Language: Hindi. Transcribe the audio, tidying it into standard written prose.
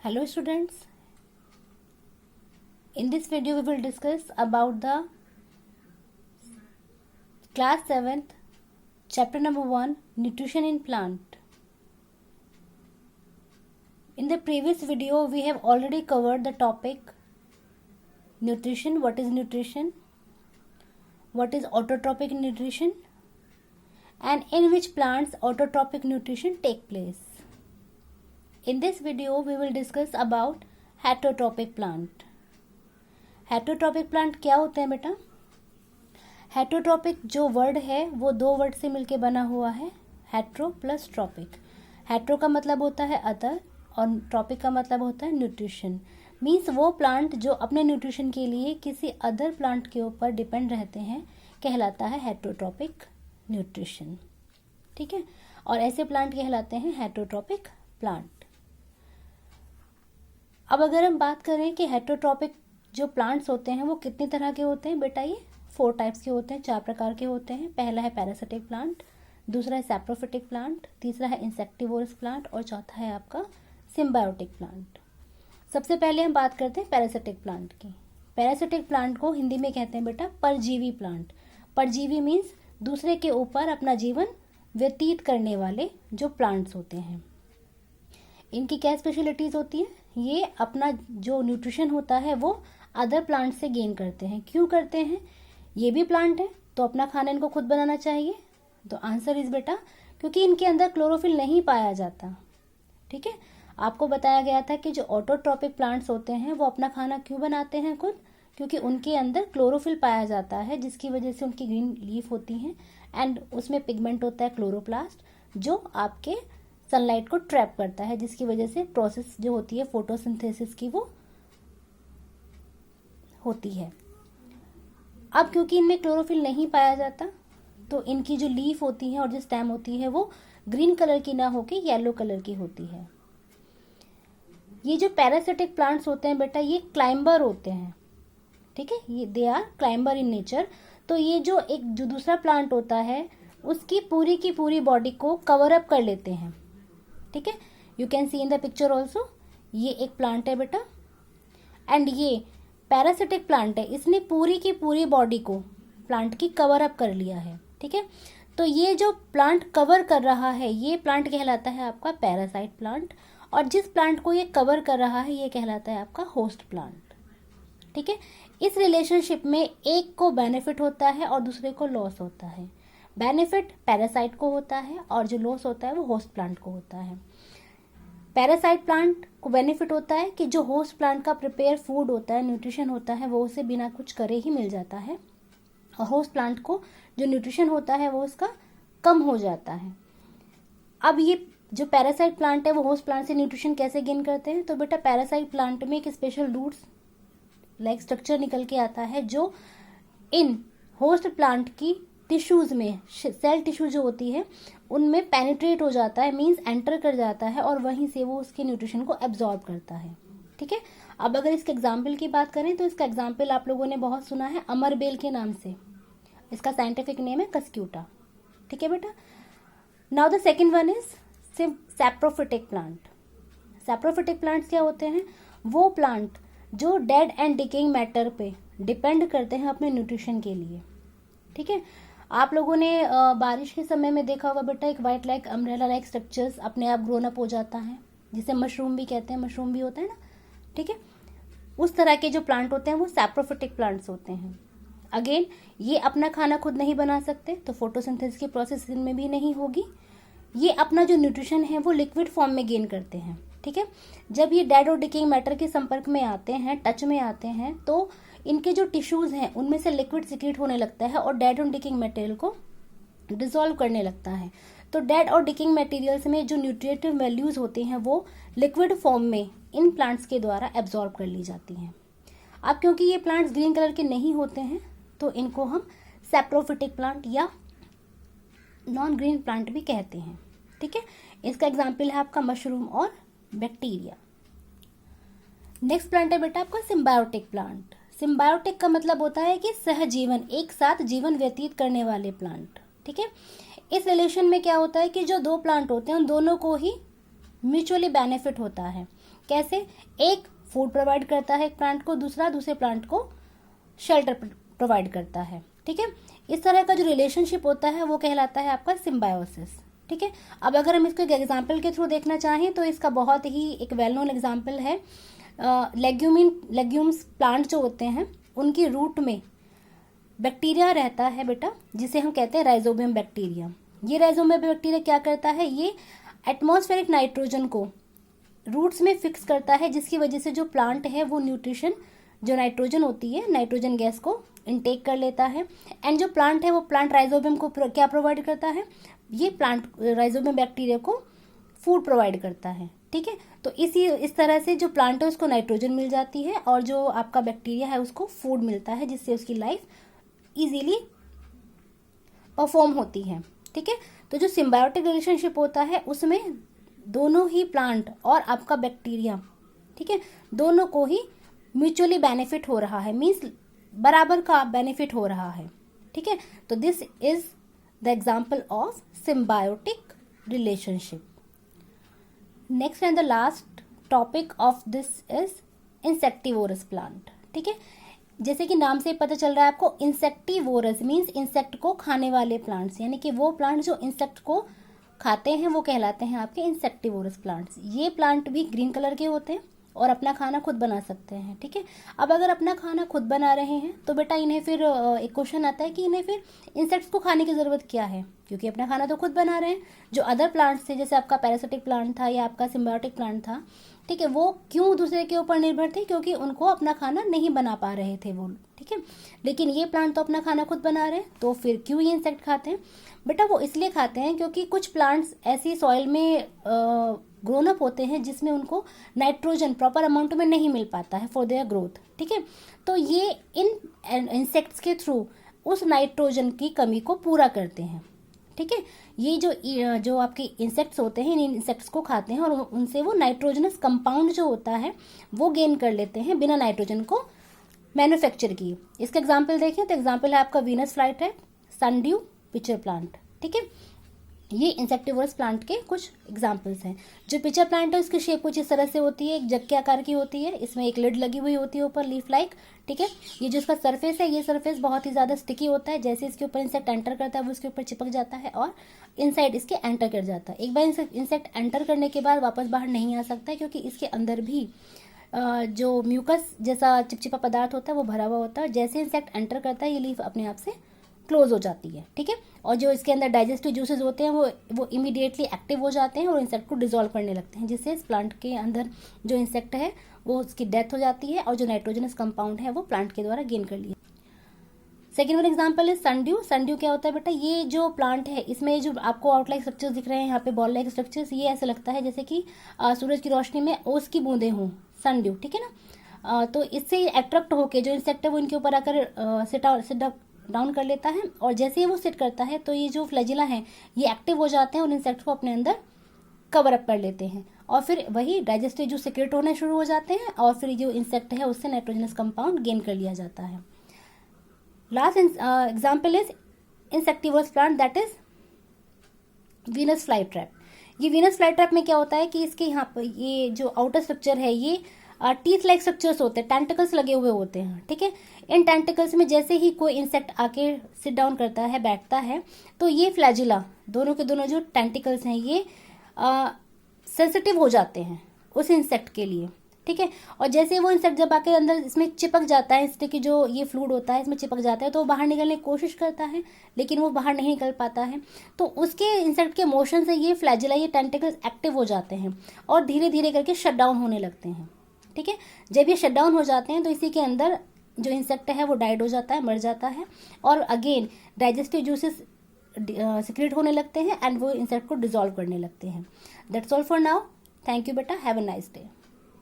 Hello students, in this video we will discuss about the class 7th chapter number 1 nutrition in plant. In the previous video we have already covered the topic nutrition, what is nutrition, what is autotrophic nutrition and in which plants autotrophic nutrition take place. In this video we will discuss about heterotrophic plant. Heterotrophic plant क्या होते हैं बेटा? हेटरोट्रॉपिक जो वर्ड है वो दो वर्ड से मिलके बना हुआ है, हेट्रो प्लस ट्रॉपिक. हेट्रो का मतलब होता है अदर और ट्रॉपिक का मतलब होता है न्यूट्रिशन. मीन्स वो प्लांट जो अपने न्यूट्रिशन के लिए किसी अदर प्लांट के ऊपर डिपेंड रहते हैं कहलाता है हेटरोट्रॉपिक न्यूट्रिशन. ठीक है, और ऐसे प्लांट कहलाते हैं हेटरोट्रॉपिक प्लांट. अब अगर हम बात करें कि हेटरोट्रॉपिक जो प्लांट्स होते हैं वो कितनी तरह के होते हैं बेटा, ये 4 टाइप्स के होते हैं, 4 प्रकार के होते हैं. पहला है पैरासिटिक प्लांट, दूसरा है सैप्रोफिटिक प्लांट, तीसरा है इंसेक्टिवोरस प्लांट और चौथा है आपका सिम्बायोटिक प्लांट. सबसे पहले हम बात करते हैं पैरासिटिक प्लांट की. पैरासिटिक प्लांट को हिंदी में कहते हैं बेटा परजीवी प्लांट. परजीवी मीन्स दूसरे के ऊपर अपना जीवन व्यतीत करने वाले जो प्लांट्स होते हैं. इनकी क्या स्पेशलिटीज होती है? ये अपना जो न्यूट्रिशन होता है वो अदर प्लांट से गेन करते हैं. क्यों करते हैं? ये भी प्लांट है तो अपना खाना इनको खुद बनाना चाहिए. तो आंसर इज बेटा क्योंकि इनके अंदर क्लोरोफिल नहीं पाया जाता. ठीक है, आपको बताया गया था कि जो ऑटोट्रॉपिक प्लांट्स होते हैं वो अपना खाना क्यों बनाते हैं खुद? क्योंकि उनके अंदर क्लोरोफिल पाया जाता है जिसकी वजह से उनकी ग्रीन लीफ होती हैं एंड उसमें पिगमेंट होता है क्लोरोप्लास्ट जो आपके सनलाइट को ट्रैप करता है जिसकी वजह से प्रोसेस जो होती है फोटोसिंथेसिस की वो होती है. अब क्योंकि इनमें क्लोरोफिल नहीं पाया जाता तो इनकी जो लीफ होती है और जो स्टेम होती है वो ग्रीन कलर की ना होके येलो कलर की होती है. ये जो पैरासिटिक प्लांट्स होते हैं बेटा ये क्लाइंबर होते हैं. ठीक है, ये they are climber in nature. तो ये जो दूसरा प्लांट होता है उसकी पूरी की पूरी बॉडी को कवर अप कर लेते हैं. ठीक है, you can see in the picture also. ये एक प्लांट है बेटा एंड ये पैरासिटिक प्लांट है. इसने पूरी की पूरी बॉडी को प्लांट की कवर अप कर लिया है. ठीक है, तो ये जो प्लांट कवर कर रहा है ये प्लांट कहलाता है आपका पैरासाइट प्लांट और जिस प्लांट को ये कवर कर रहा है ये कहलाता है आपका होस्ट प्लांट. ठीक है, इस रिलेशनशिप में एक को बेनिफिट होता है और दूसरे को लॉस होता है. बेनिफिट पैरासाइट को होता है और जो लॉस होता है वो होस्ट प्लांट को होता है. पैरासाइट प्लांट को बेनिफिट होता है कि जो होस्ट प्लांट का प्रिपेयर फूड होता है, न्यूट्रिशन होता है वो उसे बिना कुछ करे ही मिल जाता है और होस्ट प्लांट को जो न्यूट्रिशन होता है वो उसका कम हो जाता है. अब ये जो पैरासाइट प्लांट है वो होस्ट प्लांट से न्यूट्रिशन कैसे गेन करते हैं? तो बेटा पैरासाइट प्लांट में एक स्पेशल रूट्स लाइक स्ट्रक्चर निकल के आता है जो इन होस्ट प्लांट की टिश्यूज में, सेल टिश्यू जो होती है उनमें पेनिट्रेट हो जाता है, मींस एंटर कर जाता है और वहीं से वो उसके न्यूट्रिशन को एब्जॉर्ब करता है. ठीक है, अब अगर इसके एग्जाम्पल की बात करें तो इसका एग्जाम्पल आप लोगों ने बहुत सुना है अमरबेल के नाम से. इसका साइंटिफिक नेम है कस्क्यूटा. ठीक है बेटा. Now the second one is saprophytic plant. Saprophytic plants क्या होते हैं? वो प्लांट जो डेड एंड डिकेइंग मैटर पे डिपेंड करते हैं अपने न्यूट्रिशन के लिए. ठीक है, आप लोगों ने बारिश के समय में देखा होगा बेटा एक white like umbrella like structures अपने आप ग्रोन अप हो जाता है जिसे मशरूम भी कहते हैं, मशरूम भी होता है ना. ठीक है, उस तरह के जो प्लांट होते हैं वो सैप्रोफिटिक प्लांट्स होते हैं. अगेन ये अपना खाना खुद नहीं बना सकते तो फोटोसिंथेसिस की प्रोसेस इनमें भी नहीं होगी. ये अपना जो न्यूट्रिशन है वो लिक्विड फॉर्म में गेन करते हैं. ठीक है, जब ये डेड और डिकेइंग मैटर के संपर्क में आते हैं, टच में आते हैं तो इनके जो टिश्यूज हैं उनमें से लिक्विड सिक्रीट होने लगता है और डेड और डिकिंग मटेरियल को डिसॉल्व करने लगता है. तो डेड और डिकिंग मटेरियल्स में जो न्यूट्रिएटिव वैल्यूज होती हैं वो लिक्विड फॉर्म में इन प्लांट्स के द्वारा एब्जॉर्ब कर ली जाती हैं. अब क्योंकि ये प्लांट्स ग्रीन कलर के नहीं होते हैं तो इनको हम सैप्रोफिटिक प्लांट या नॉन ग्रीन प्लांट भी कहते हैं. ठीक है, इसका एग्जाम्पल है आपका मशरूम और बैक्टीरिया. नेक्स्ट प्लांट है बेटा आपका सिम्बायोटिक प्लांट. सिम्बायोटिक का मतलब होता है कि सहजीवन, एक साथ जीवन व्यतीत करने वाले प्लांट. ठीक है, इस रिलेशन में क्या होता है कि जो दो प्लांट होते हैं उन दोनों को ही म्यूचुअली बेनिफिट होता है। कैसे? एक फूड प्रोवाइड करता है एक प्लांट को, दूसरे प्लांट को शेल्टर प्रोवाइड करता है। ठीक है, इस तरह का जो रिलेशनशिप होता है वो कहलाता है आपका सिम्बायोसिस। ठीक है, अब अगर हम इसको एक एग्जाम्पल के थ्रू देखना चाहें तो इसका बहुत ही एक वेल नोन एग्जाम्पल है लेग्यूम्स प्लांट जो होते हैं उनकी रूट में बैक्टीरिया रहता है बेटा, जिसे हम कहते हैं राइजोबियम बैक्टीरिया। ये राइजोबियम बैक्टीरिया क्या करता है, ये एटमॉस्फेरिक नाइट्रोजन को रूट्स में फिक्स करता है, जिसकी वजह से जो प्लांट है वो न्यूट्रिशन जो नाइट्रोजन होती है, नाइट्रोजन गैस को इनटेक कर लेता है। एंड जो प्लांट है वो प्लांट राइजोबियम को क्या प्रोवाइड करता है, ये प्लांट राइजोबियम बैक्टीरिया को फूड प्रोवाइड करता है। ठीक है, तो इस तरह से जो प्लांट है उसको नाइट्रोजन मिल जाती है और जो आपका बैक्टीरिया है उसको फूड मिलता है, जिससे उसकी लाइफ इजीली परफॉर्म होती है। ठीक है, तो जो सिम्बायोटिक रिलेशनशिप होता है उसमें दोनों ही प्लांट और आपका बैक्टीरिया, ठीक है, दोनों को ही म्यूचुअली बेनिफिट हो रहा है, मीन्स बराबर का बेनिफिट हो रहा है। ठीक है, तो this is the example of symbiotic relationship. Next and the last topic of this is insectivorous plant. ठीक है, जैसे कि नाम से पता चल रहा है आपको, इंसेक्टिवोरस मीन्स इंसेक्ट को खाने वाले प्लांट्स, यानी कि वो प्लांट जो इंसेक्ट को खाते हैं वो कहलाते हैं आपके इंसेक्टिवोरस प्लांट्स। ये प्लांट भी ग्रीन कलर के होते हैं और अपना खाना खुद बना सकते हैं। ठीक है, अब अगर अपना खाना खुद बना रहे हैं तो बेटा इन्हें फिर एक क्वेश्चन आता है कि इन्हें फिर इंसेक्ट्स को खाने की ज़रूरत क्या है, क्योंकि अपना खाना तो खुद बना रहे हैं। जो अदर प्लांट्स थे, जैसे आपका पैरासिटिक प्लांट था या आपका सिम्बायोटिक प्लांट था, ठीक है, वो क्यों दूसरे के ऊपर निर्भर थे, क्योंकि उनको अपना खाना नहीं बना पा रहे थे वो। ठीक है, लेकिन ये प्लांट तो अपना खाना खुद बना रहे हैं, तो फिर क्यों ये इंसेक्ट खाते हैं? बेटा वो इसलिए खाते हैं क्योंकि कुछ प्लांट्स ऐसी सॉइल में ग्रोन अप होते हैं जिसमें उनको नाइट्रोजन प्रॉपर अमाउंट में नहीं मिल पाता है फॉर देयर ग्रोथ। ठीक है, तो ये इन इंसेक्ट्स के थ्रू उस नाइट्रोजन की कमी को पूरा करते हैं। ठीक है, ये जो आपके इंसेक्ट्स होते हैं, इन इंसेक्ट्स को खाते हैं और उनसे वो नाइट्रोजनस कंपाउंड जो होता है वो गेन कर लेते हैं बिना नाइट्रोजन को मैन्युफैक्चर किए। इसका एग्जाम्पल देखें तो एग्जाम्पल है आपका Venus flytrap, sundew, pitcher plant. ठीक है, ये इंसेक्टिवोरस प्लांट के कुछ एग्जाम्पल्स हैं। जो पिचर प्लांट है उसकी शेप कुछ इस तरह से होती है, एक जग के आकार की होती है, इसमें एक लिड लगी हुई होती है ऊपर लीफ लाइक। ठीक है, ये जो इसका सरफेस है, ये सरफेस बहुत ही ज़्यादा स्टिकी होता है, जैसे इसके ऊपर इंसेक्ट एंटर करता है वो इसके ऊपर चिपक जाता है और इनसाइड इसके एंटर कर जाता है। एक बार इंसेक्ट एंटर करने के बाद वापस बाहर नहीं आ सकता है, क्योंकि इसके अंदर भी जो म्यूकस जैसा चिपचिपा पदार्थ होता है वो भरा हुआ होता है। जैसे इंसेक्ट एंटर करता है ये लीफ अपने आप से क्लोज हो जाती है। ठीक है, और जो इसके अंदर डाइजेस्टिव जूसेस होते हैं वो इमीडिएटली एक्टिव हो जाते हैं और इंसेक्ट को डिसॉल्व करने लगते हैं, जिससे इस प्लांट के अंदर जो इंसेक्ट है वो उसकी डेथ हो जाती है और जो नाइट्रोजनस कंपाउंड है वो प्लांट के द्वारा गेन कर लिया। सेकेंड वन एग्जाम्पल है सनड्यू। सनड्यू क्या होता है बेटा, ये जो प्लांट है इसमें जो आपको आउटलाइन स्ट्रक्चर्स दिख रहे हैं यहाँ पे, बॉल लाइक स्ट्रक्चर्स, ये ऐसा लगता है जैसे कि सूरज की रोशनी में ओस की बूंदें हों, सनड्यू। ठीक है ना, तो इससे अट्रैक्ट होकर जो इंसेक्ट है वो इनके ऊपर आकर सिट डाउन कर लेता है और जैसे ही वो सिट करता है तो ये जो फ्लैजिला है ये एक्टिव हो जाते हैं और इंसेक्ट को अपने अंदर कवर अप कर लेते हैं और फिर वही डाइजेस्टिव जो सिक्रेट होने शुरू हो जाते हैं और फिर जो इंसेक्ट है उससे नाइट्रोजनस कंपाउंड गेन कर लिया जाता है। Last example is insectivorous plant, that is Venus flytrap. ये वीनस फ्लाईट्रैप में क्या होता है कि इसके यहाँ पर ये जो आउटर स्ट्रक्चर है ये टीथ लाइक स्ट्रक्चर्स होते हैं, टेंटिकल्स लगे हुए होते हैं। ठीक है, इन टेंटिकल्स में जैसे ही कोई इंसेक्ट आके सिट डाउन करता है, बैठता है, तो ये फ्लैजिला दोनों के दोनों जो टेंटिकल्स हैं ये सेंसिटिव हो जाते हैं उस इंसेक्ट के लिए। ठीक है, और जैसे वो इंसेक्ट जब आके अंदर इसमें चिपक जाता है, इसके की जो ये फ्लूइड होता है इसमें चिपक जाता है, तो वो बाहर निकलने की कोशिश करता है लेकिन वो बाहर नहीं निकल पाता है। तो उसके इंसेक्ट के मोशन से ये फ्लैजिला, ये टेंटिकल्स एक्टिव हो जाते हैं और धीरे धीरे करके शट डाउन होने लगते हैं। ठीक है, जब ये शट डाउन हो जाते हैं तो इसी के अंदर जो इंसेक्ट है वो डाइड हो जाता है, मर जाता है और अगेन डाइजेस्टिव जूसेस सिक्रेट होने लगते हैं एंड वो इंसेक्ट को डिसॉल्व करने लगते हैं। That's all for now. Thank you बेटा, हैव अ नाइस डे।